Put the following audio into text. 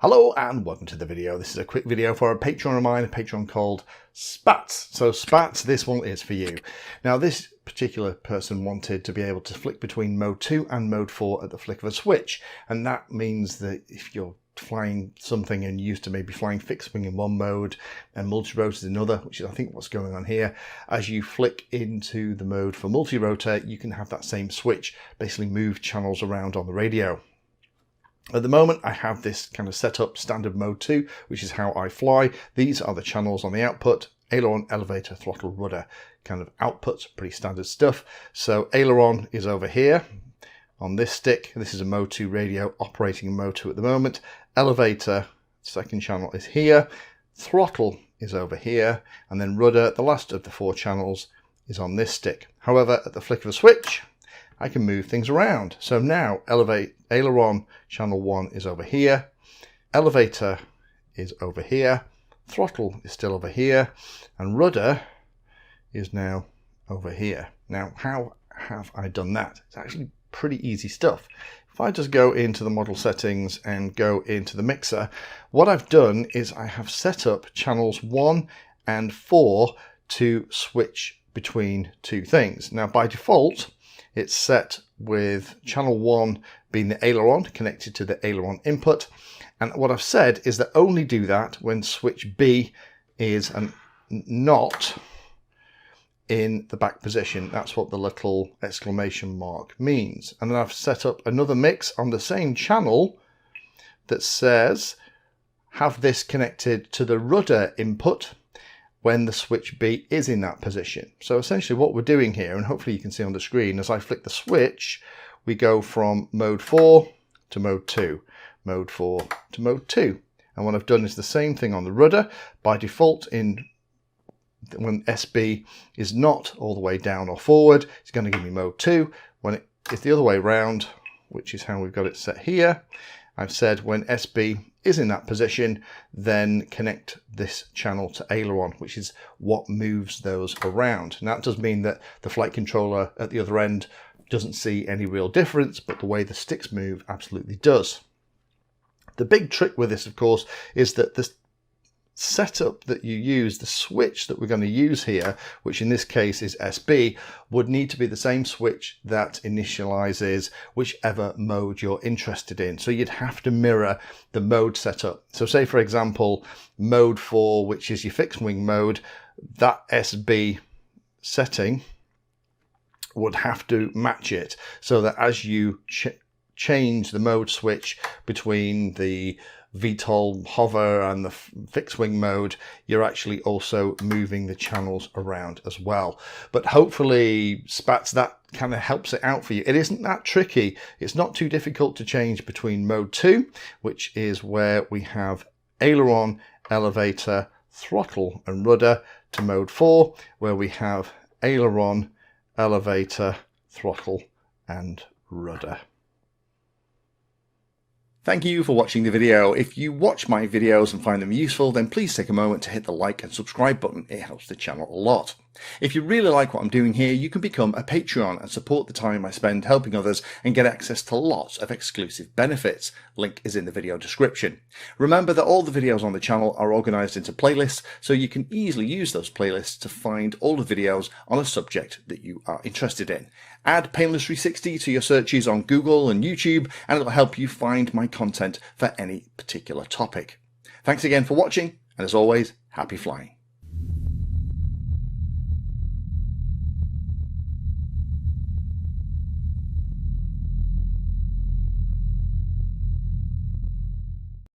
Hello and welcome to the video. This is a quick video for a Patreon of mine, a Patreon called Spats. So Spats, this one is for you. Now this particular person wanted to be able to flick between Mode 2 and Mode 4 at the flick of a switch. And that means that if you're flying something and used to maybe flying fixed wing in one mode and multi-rotor in another, which is I think what's going on here, as you flick into the mode for multi-rotor, you can have that same switch basically move channels around on the radio. At the moment, I have this kind of set up standard Mode 2, which is how I fly. These are the channels on the output: aileron, elevator, throttle, rudder, kind of outputs, pretty standard stuff. So aileron is over here on this stick. This is a Mode 2 radio operating in Mode 2 at the moment. Elevator, second channel, is here. Throttle is over here. And then rudder, the last of the four channels, is on this stick. However, at the flick of a switch, I can move things around. So now aileron channel 1 is over here, elevator is over here, throttle is still over here, and rudder is now over here. Now, how have I done that? It's actually pretty easy stuff. If I just go into the model settings and go into the mixer, what I've done is I have set up channels 1 and 4 to switch between two things. Now, by default, it's set with channel 1 being the aileron connected to the aileron input. And what I've said is that only do that when switch B is not in the back position. That's what the little exclamation mark means. And then I've set up another mix on the same channel that says have this connected to the rudder input when the switch B is in that position. So essentially what we're doing here, and hopefully you can see on the screen, as I flick the switch, we go from Mode 4 to Mode 2, Mode 4 to Mode 2. And what I've done is the same thing on the rudder. By default, when SB is not all the way down or forward, it's going to give me Mode 2. When it is the other way around, which is how we've got it set here, I've said when SB is in that position, then connect this channel to aileron, which is what moves those around. Now that does mean that the flight controller at the other end doesn't see any real difference, but the way the sticks move absolutely does. The big trick with this, of course, is that the setup that you use, the switch that we're going to use here, which in this case is SB, would need to be the same switch that initializes whichever mode you're interested in. So you'd have to mirror the mode setup. So say, for example, Mode 4, which is your fixed wing mode, that SB setting would have to match it so that as you change the mode switch between the VTOL hover and the fixed wing mode, you're actually also moving the channels around as well. But hopefully Spats, that kind of helps it out for you. It isn't that tricky. It's not too difficult to change between Mode 2, which is where we have aileron, elevator, throttle and rudder, to Mode 4, where we have aileron, elevator, throttle and rudder. Thank you for watching the video. If you watch my videos and find them useful, then please take a moment to hit the like and subscribe button. It helps the channel a lot. If you really like what I'm doing here, you can become a Patreon and support the time I spend helping others and get access to lots of exclusive benefits. Link is in the video description. Remember that all the videos on the channel are organized into playlists, so you can easily use those playlists to find all the videos on a subject that you are interested in. Add Painless 360 to your searches on Google and YouTube, and it'll help you find my content for any particular topic. Thanks again for watching, and as always, happy flying.